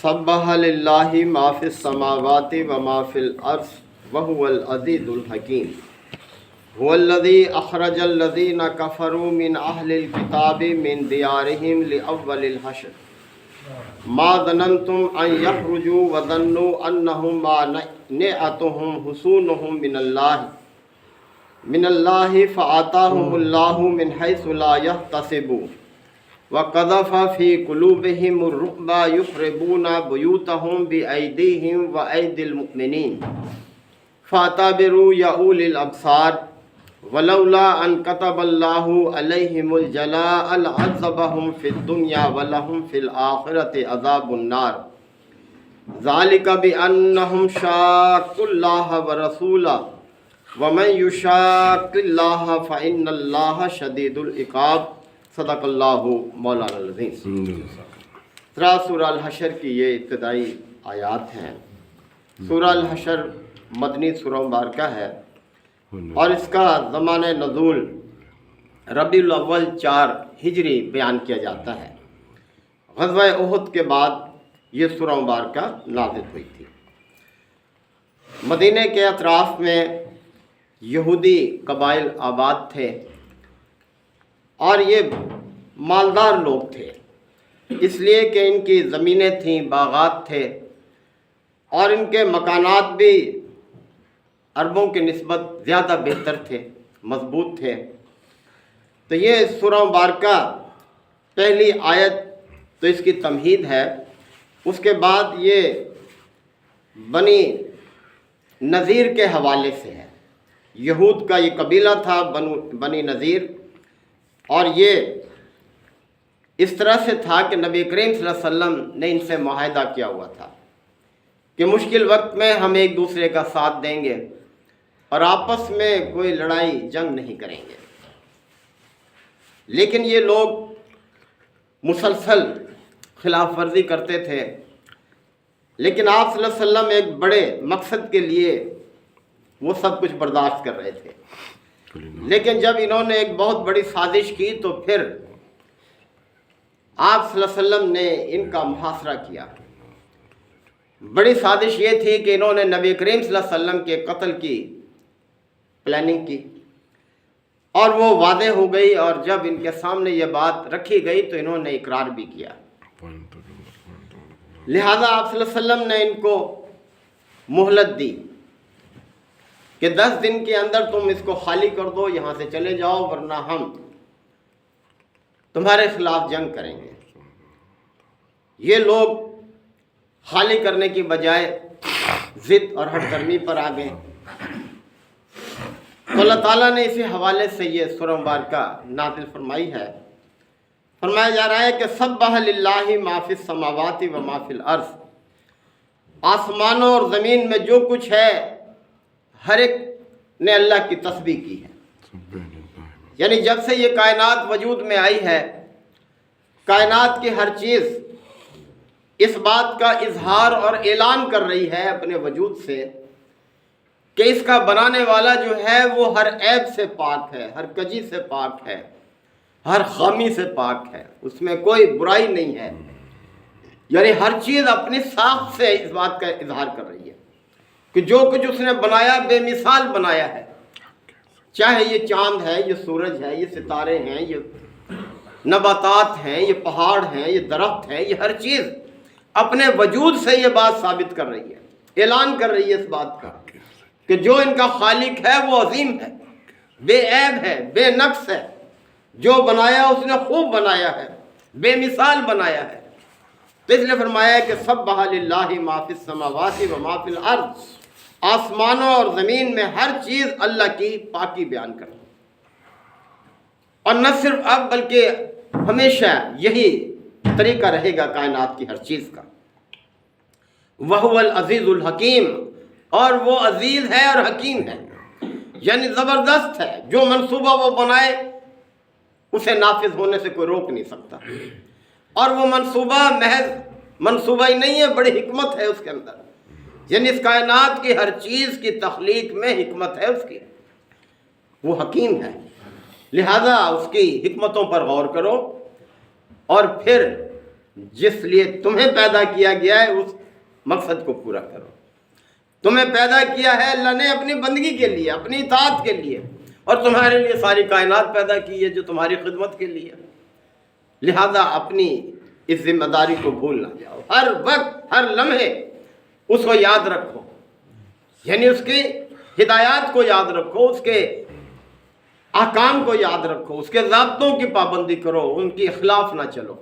سبح للہ ما فی السماوات و ما فی الارض وهو العزیز الحکیم هو الذی اخرج الذین کفروا من اہل الکتاب من دیارہم لأول الحشر ما ظننتم ان یخرجوا وظنوا انہم مانعتهم حصونہم من اللہ فآتاہم اللہ من حیث لا یحتسبون وَقَذَفَ فِي قُلُوبِهِمُ الرُّعْبَ يُخْرِبُونَ بُيُوتَهُمْ بِأَيْدِيهِمْ وَأَيْدِي الْمُؤْمِنِينَ فَاعْتَبِرُوا يَا أُولِي الْأَبْصَارِ وَلَوْلَا أَنْ كَتَبَ اللَّهُ عَلَيْهِمُ الْجَلَاءَ لَعَذَّبَهُمْ فِي الدُّنْيَا وَلَهُمْ فِي الْآخِرَةِ عَذَابُ النَّارِ ذَلِكَ بِأَنَّهُمْ شَاقُّوا اللَّهَ وَرَسُولَهُ وَمَن يُشَاقِّ اللَّهَ فَإِنَّ اللَّهَ شَدِيدُ الْعِقَابِ صدق اللہ مولانا العظیم۔ سورہ الحشر کی یہ ابتدائی آیات ہیں۔ سورہ الحشر مدنی سورہ مبارکہ ہے اور اس کا زمان نزول ربیع الاول 4 ہجری بیان کیا جاتا ہے۔ غزوہ احد کے بعد یہ سورہ مبارکہ نازل ہوئی تھی۔ مدینہ کے اطراف میں یہودی قبائل آباد تھے اور یہ مالدار لوگ تھے، اس لیے کہ ان کی زمینیں تھیں، باغات تھے اور ان کے مکانات بھی عربوں کے نسبت زیادہ بہتر تھے، مضبوط تھے۔ تو یہ سورہ مبارکہ پہلی آیت تو اس کی تمہید ہے، اس کے بعد یہ بنی نذیر کے حوالے سے ہے۔ یہود کا یہ قبیلہ تھا بنی نذیر، اور یہ اس طرح سے تھا کہ نبی کریم صلی اللہ علیہ وسلم نے ان سے معاہدہ کیا ہوا تھا کہ مشکل وقت میں ہم ایک دوسرے کا ساتھ دیں گے اور آپس میں کوئی لڑائی جنگ نہیں کریں گے۔ لیکن یہ لوگ مسلسل خلاف ورزی کرتے تھے، لیکن آپ صلی اللہ علیہ وسلم ایک بڑے مقصد کے لیے وہ سب کچھ برداشت کر رہے تھے۔ لیکن جب انہوں نے ایک بہت بڑی سازش کی تو پھر آپ صلی اللہ علیہ وسلم نے ان کا محاصرہ کیا۔ بڑی سازش یہ تھی کہ انہوں نے نبی کریم صلی اللہ علیہ وسلم کے قتل کی پلاننگ کی اور وہ واضح ہو گئی، اور جب ان کے سامنے یہ بات رکھی گئی تو انہوں نے اقرار بھی کیا۔ لہذا آپ صلی اللہ علیہ وسلم نے ان کو مہلت دی کہ 10 دن کے اندر تم اس کو خالی کر دو، یہاں سے چلے جاؤ، ورنہ ہم تمہارے خلاف جنگ کریں گے۔ یہ لوگ خالی کرنے کی بجائے ضد اور ہٹ درمی پر آ گئے۔ تو اللہ تعالیٰ نے اسی حوالے سے یہ سورہ مبارکہ نازل فرمائی ہے۔ فرمایا جا رہا ہے کہ سبح للہ ما فی السماوات و ما فی الارض، آسمانوں اور زمین میں جو کچھ ہے ہر ایک نے اللہ کی تسبیح کی ہے۔ یعنی جب سے یہ کائنات وجود میں آئی ہے، کائنات کی ہر چیز اس بات کا اظہار اور اعلان کر رہی ہے اپنے وجود سے کہ اس کا بنانے والا جو ہے وہ ہر عیب سے پاک ہے، ہر کجی سے پاک ہے، ہر خامی سے پاک ہے، اس میں کوئی برائی نہیں ہے۔ یعنی ہر چیز اپنی ساخت سے اس بات کا اظہار کر رہی ہے کہ جو کچھ اس نے بنایا بے مثال بنایا ہے، چاہے یہ چاند ہے، یہ سورج ہے، یہ ستارے ہیں، یہ نباتات ہیں، یہ پہاڑ ہیں، یہ درخت ہیں، یہ ہر چیز اپنے وجود سے یہ بات ثابت کر رہی ہے، اعلان کر رہی ہے اس بات کا کہ جو ان کا خالق ہے وہ عظیم ہے، بے عیب ہے، بے نقص ہے، جو بنایا اس نے خوب بنایا ہے، بے مثال بنایا ہے۔ تو اس لیے فرمایا ہے کہ سبح للہ ما فی السماوات و ما فی الارض، آسمانوں اور زمین میں ہر چیز اللہ کی پاکی بیان کرتی، اور نہ صرف اب بلکہ ہمیشہ یہی طریقہ رہے گا کائنات کی ہر چیز کا۔ وَهُوَ الْعَزِيزُ الْحَكِيمُ، اور وہ عزیز ہے اور حکیم ہے، یعنی زبردست ہے۔ جو منصوبہ وہ بنائے اسے نافذ ہونے سے کوئی روک نہیں سکتا، اور وہ منصوبہ محض منصوبہ ہی نہیں ہے، بڑی حکمت ہے اس کے اندر۔ یعنی اس کائنات کی ہر چیز کی تخلیق میں حکمت ہے اس کی، وہ حکیم ہے۔ لہذا اس کی حکمتوں پر غور کرو اور پھر جس لیے تمہیں پیدا کیا گیا ہے اس مقصد کو پورا کرو۔ تمہیں پیدا کیا ہے اللہ نے اپنی بندگی کے لیے، اپنی اطاعت کے لیے، اور تمہارے لیے ساری کائنات پیدا کی ہے جو تمہاری خدمت کے لیے۔ لہذا اپنی اس ذمہ داری کو بھول نہ جاؤ، ہر وقت ہر لمحے اس کو یاد رکھو، یعنی اس کی ہدایات کو یاد رکھو، اس کے احکام کو یاد رکھو، اس کے ضابطوں کی پابندی کرو، ان کی خلاف نہ چلو۔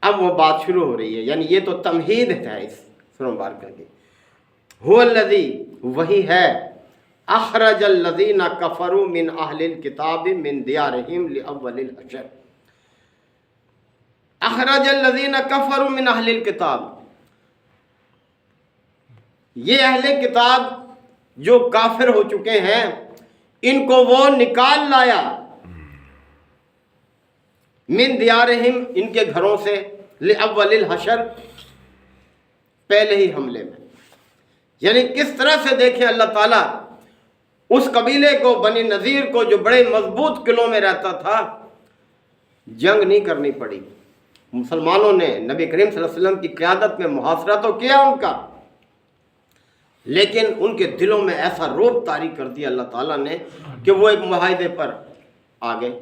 اب وہ بات شروع ہو رہی ہے، یعنی یہ تو تمہید ہے اس سورہ مبارکہ کی۔ هو الذی، وہی ہے، اخرج الذین کفروا من اہل الکتاب من دیارہم لاول الحشر۔ اخرج الذین کفروا من اہل الکتاب، یہ اہل کتاب جو کافر ہو چکے ہیں ان کو وہ نکال لایا، من دیارہم، ان کے گھروں سے، لاول الحشر، پہلے ہی حملے میں۔ یعنی کس طرح سے دیکھیں اللہ تعالیٰ اس قبیلے کو، بنی نذیر کو، جو بڑے مضبوط قلعوں میں رہتا تھا، جنگ نہیں کرنی پڑی۔ مسلمانوں نے نبی کریم صلی اللہ علیہ وسلم کی قیادت میں محاصرہ تو کیا ان کا، لیکن ان کے دلوں میں ایسا رعب طاری کر دیا اللہ تعالیٰ نے کہ وہ ایک معاہدے پر آ گئے،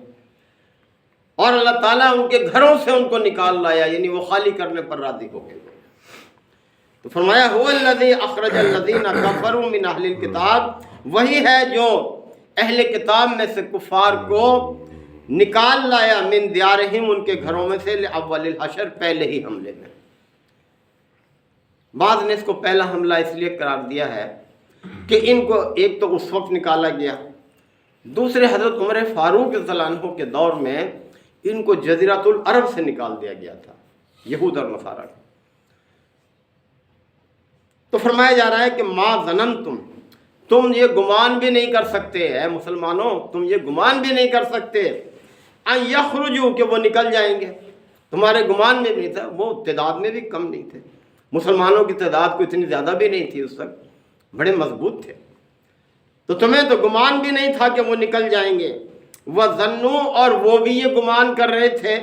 اور اللہ تعالیٰ ان کے گھروں سے ان کو نکال لایا، یعنی وہ خالی کرنے پر راضی ہو گئے۔ تو فرمایا هو الذی اخرج الذین کفروا من اہل الکتاب، وہی ہے جو اہل کتاب میں سے کفار کو نکال لایا، من دیارہم، ان کے گھروں میں سے، لاول الحشر، پہلے ہی حملے میں۔ بعض نے اس کو پہلا حملہ اس لیے قرار دیا ہے کہ ان کو ایک تو اس وقت نکالا گیا، دوسرے حضرت عمر فاروق رضی اللہ عنہ کے دور میں ان کو جزیرۃ العرب سے نکال دیا گیا تھا، یہود اور نصارہ کو۔ تو فرمایا جا رہا ہے کہ ما ظننتم، تم یہ گمان بھی نہیں کر سکتے، اے مسلمانوں تم یہ گمان بھی نہیں کر سکتے، ان یخرجوا، کہ وہ نکل جائیں گے۔ تمہارے گمان میں بھی تھا، وہ تعداد میں بھی کم نہیں تھے، مسلمانوں کی تعداد کو اتنی زیادہ بھی نہیں تھی اس وقت، بڑے مضبوط تھے، تو تمہیں تو گمان بھی نہیں تھا کہ وہ نکل جائیں گے۔ وَظَنُّوا، اور وہ بھی یہ گمان کر رہے تھے،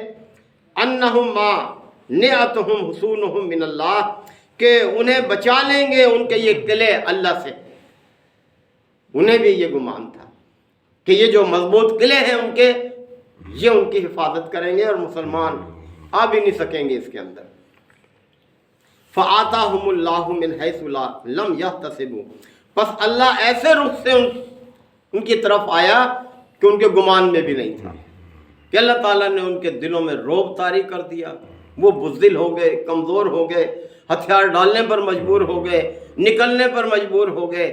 أَنَّهُمْ مَانِعَتْهُمْ حُصُونُهُمْ مِنَ اللَّهِ، کہ انہیں بچا لیں گے ان کے یہ قلعے اللہ سے۔ انہیں بھی یہ گمان تھا کہ یہ جو مضبوط قلعے ہیں ان کے، یہ ان کی حفاظت کریں گے اور مسلمان آ بھی نہیں سکیں گے اس کے اندر۔ فَآتَاهُمُ اللَّهُ مِنْ حَيْثُ لَمْ يَحْتَسِبُوا، پس اللہ ایسے رخ سے ان کی طرف آیا کہ ان کے گمان میں بھی نہیں تھا، کہ اللہ تعالیٰ نے ان کے دلوں میں رعب طاری کر دیا، وہ بزدل ہو گئے، کمزور ہو گئے، ہتھیار ڈالنے پر مجبور ہو گئے، نکلنے پر مجبور ہو گئے۔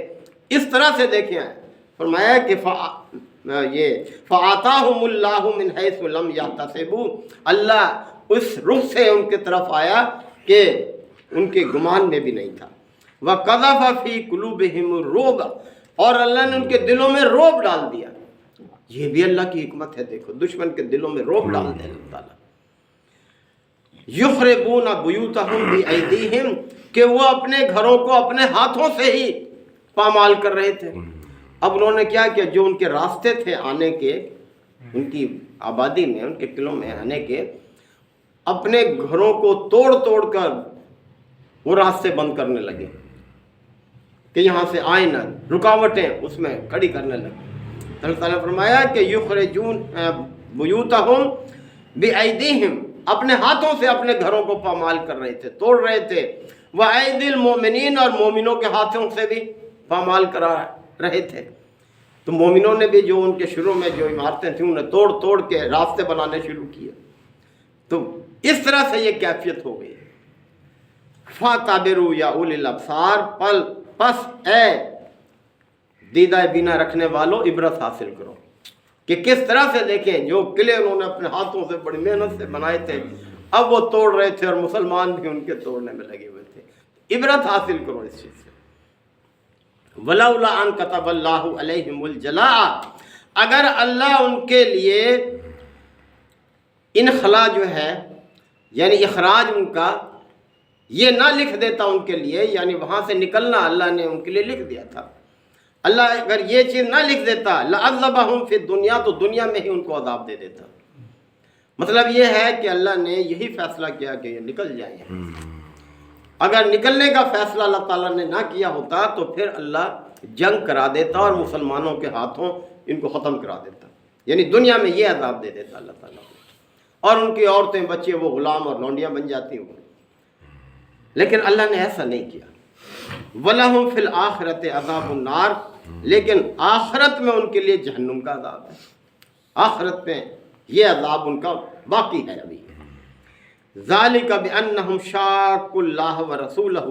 اس طرح سے دیکھیں، فرمایا کہ فَآتَاهُمُ اللَّهُ مِنْ حَيْثُ لَمْ يَحْتَسِبُوا، اللہ اس رخ سے ان کی طرف آیا کہ ان کے گمان میں بھی نہیں تھا۔ وَقَذَفَ فِي قُلُوبِهِمُ الرُّعْبَ، اور اللہ نے ان کے دلوں میں رعب ڈال دیا۔ یہ بھی اللہ کی حکمت ہے، دیکھو دشمن کے دلوں میں رعب ڈال دے اللہ تعالیٰ۔ یخربون بیوتہم بایدیہم، کہ وہ اپنے گھروں کو اپنے ہاتھوں سے ہی پامال کر رہے تھے۔ اب انہوں نے کیا کیا، جو ان کے راستے تھے آنے کے، ان کی آبادی میں، ان کے قلعوں میں آنے کے، اپنے گھروں کو توڑ توڑ کر وہ راستے بند کرنے لگے کہ یہاں سے آئیں نہ، رکاوٹیں اس میں کھڑی کرنے لگے۔ اللہ تعالیٰ نے فرمایا کہ یخرجون بیوتہم بایدیہم، اپنے ہاتھوں سے اپنے گھروں کو پامال کر رہے تھے، توڑ رہے تھے۔ وَأَيْدِي الْمُؤْمِنِينَ، اور مومنوں کے ہاتھوں سے بھی پامال کرا رہے تھے۔ تو مومنوں نے بھی جو ان کے شروع میں جو عمارتیں تھیں انہیں توڑ توڑ کے راستے بنانے شروع کیے۔ تو اس طرح سے یہ کیفیت ہو گئی۔ فَاعْتَبِرُوا يَا أُولِي الْأَبْصَارِ، پس اے دیدہ بینا رکھنے والوں عبرت حاصل کرو، کہ کس طرح سے دیکھیں جو قلعے انہوں نے اپنے ہاتھوں سے بڑی محنت سے بنائے تھے، اب وہ توڑ رہے تھے اور مسلمان بھی ان کے توڑنے میں لگے ہوئے تھے۔ عبرت حاصل کرو اس چیز سے۔ وَلَوْلَا أَن كَتَبَ اللَّهُ عَلَيْهِمُ الْجَلَاءَ، اگر اللہ ان کے لیے انخلا جو ہے، یعنی اخراج ان کا، یہ نہ لکھ دیتا ان کے لیے، یعنی وہاں سے نکلنا اللہ نے ان کے لیے لکھ دیا تھا۔ اللہ اگر یہ چیز نہ لکھ دیتا، لَعَذَّبَهُمْ فِي الدُّنْيَا، تو دنیا میں ہی ان کو عذاب دے دیتا۔ مطلب یہ ہے کہ اللہ نے یہی فیصلہ کیا کہ یہ نکل جائیں. اگر نکلنے کا فیصلہ اللہ تعالیٰ نے نہ کیا ہوتا تو پھر اللہ جنگ کرا دیتا اور مسلمانوں کے ہاتھوں ان کو ختم کرا دیتا. یعنی دنیا میں یہ عذاب دے دیتا اللہ تعالیٰ کو، اور ان کی عورتیں بچے وہ غلام اور لونڈیاں بن جاتی ہیں. لیکن اللہ نے ایسا نہیں کیا. وَلَهُمْ فِي الْآخِرَةِ عَذَابُ النَّارِ، لیکن آخرت میں ان کے لیے جہنم کا عذاب ہے. آخرت میں یہ عذاب ان کا باقی ہے ابھی. ذَلِكَ بِأَنَّهُمْ شَاقُّوا اللَّهَ وَرَسُولَهُ،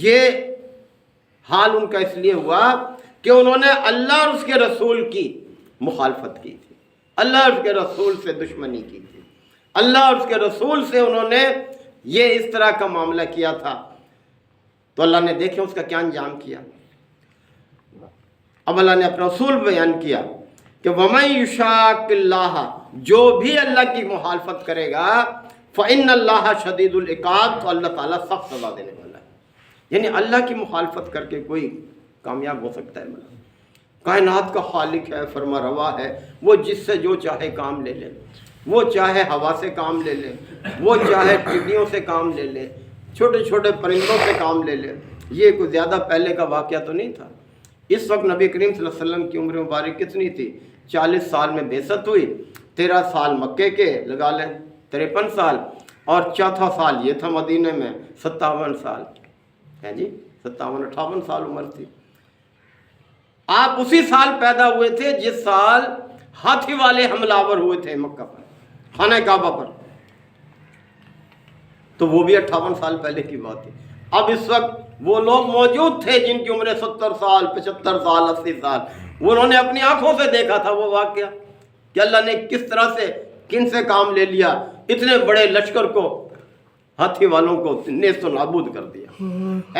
یہ حال ان کا اس لیے ہوا کہ انہوں نے اللہ اور اس کے رسول کی مخالفت کی تھی، اللہ اور اس کے رسول سے دشمنی کی تھی، اللہ اور اس کے رسول سے انہوں نے یہ اس طرح کا معاملہ کیا تھا. تو اللہ نے دیکھیں اس کا کیا انجام کیا. اب اللہ نے اپنا رسول بیان کیا کہ وَمَن يُشَاقِ اللَّهَ، جو بھی اللہ کی مخالفت کرے گا فَإِنَّ اللَّهَ شَدِيدُ الْعِقَابِ، تو اللہ تعالیٰ سخت سزا دینے والا ہے. یعنی اللہ کی مخالفت کر کے کوئی کامیاب ہو سکتا ہے؟ کائنات کا خالق ہے، فرما روا ہے، وہ جس سے جو چاہے کام لے لے. وہ چاہے ہوا سے کام لے لے، وہ چاہے ٹڈیوں سے کام لے لے، چھوٹے چھوٹے پرندوں سے کام لے لے. یہ کوئی زیادہ پہلے کا واقعہ تو نہیں تھا. اس وقت نبی کریم صلی اللہ علیہ وسلم کی عمر مبارک کتنی تھی؟ 40 سال میں بعثت ہوئی، 13 سال مکے کے لگا لیں 53 سال، اور چوتھا سال یہ تھا مدینے میں 57 سال ہے جی، 57-58 سال عمر تھی. آپ اسی سال پیدا ہوئے تھے جس سال ہاتھی والے حملہ ہوئے تھے مکہ پر، خانہ کعبہ پر. تو وہ بھی 58 سال پہلے کی بات ہے. اب اس وقت وہ لوگ موجود تھے جن کی عمریں 70 سال 75 سال 80 سال، انہوں نے اپنی آنکھوں سے دیکھا تھا وہ واقعہ کہ اللہ نے کس طرح سے کن سے کام لے لیا، اتنے بڑے لشکر کو، ہاتھی والوں کو نیست و نابود کر دیا.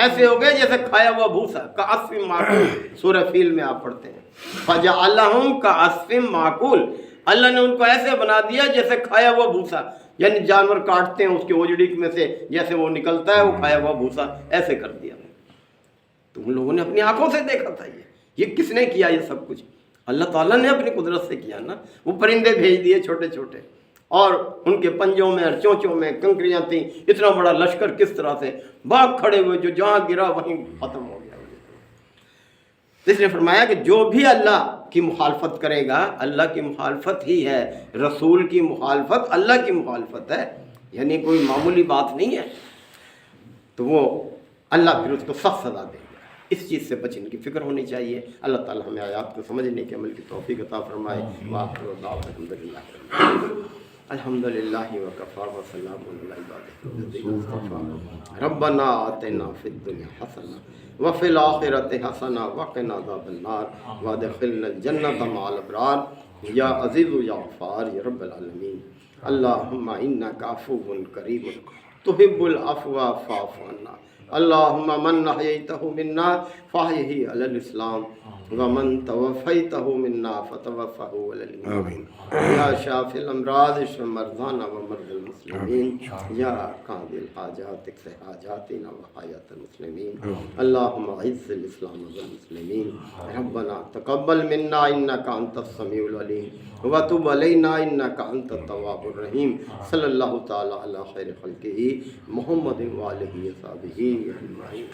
ایسے ہو گئے جیسے کھایا ہوا بھوسا. کعصف معقول سورہ فیل میں آپ پڑھتے ہیں، فجعلہم کعصف معقول، اللہ نے ان کو ایسے بنا دیا جیسے کھایا ہوا بھوسا. یعنی جانور کاٹتے ہیں اس کی اوجڑی میں سے جیسے وہ نکلتا ہے وہ کھایا ہوا بھوسا، ایسے کر دیا. تو ان لوگوں نے اپنی آنکھوں سے دیکھا تھا. یہ کس نے کیا؟ یہ سب کچھ اللہ تعالیٰ نے اپنی قدرت سے کیا نا. وہ پرندے بھیج دیے چھوٹے چھوٹے، اور ان کے پنجوں میں اور چونچوں میں کنکریاں تھیں. اتنا بڑا لشکر کس طرح سے باغ کھڑے ہوئے، جو جہاں گرا وہیں ختم ہو گیا. اس نے فرمایا کہ جو بھی اللہ کی مخالفت کرے گا، اللہ کی مخالفت ہی ہے، رسول کی مخالفت اللہ کی مخالفت ہے، یعنی کوئی معمولی بات نہیں ہے. تو وہ اللہ پھر اس کو سخت سزا دے گا. اس چیز سے بچنے کی فکر ہونی چاہیے. اللہ تعالی ہمیں آیات کو سمجھنے کے عمل کی توفیق عطا فرمائے. وآخر دعوانا الحمدللہ وکفی وسلام علی عبادہ الذین اصطفی. ربنا آتنا فی الدنیا حسنہ وفی الآخرۃ حسنہ وقنا عذاب النار وادخلنا الجنۃ مع الابرار یا عزیز یا غفار یا رب العالمین. اللہم انک عفو کریم تحب العفو فاعف عنا. اللہم من احییتہ منا فاحیہ علی الاسلام ومن توفیتہ منا فتوفہ علی الایمان. یا شافی الامراض اشف مرضانا ومرضى المسلمین یا قاضی الحاجات اقض حاجاتنا وحاجات المسلمین. اللہم اعز الاسلام والمسلمین. ربنا تقبل منا انک انت السمیع العلیم وتب علینا انک انت التواب الرحیم. صلی اللہ تعالی علی خیر خلقہ محمد وآلہ وصحبہ اجمعین.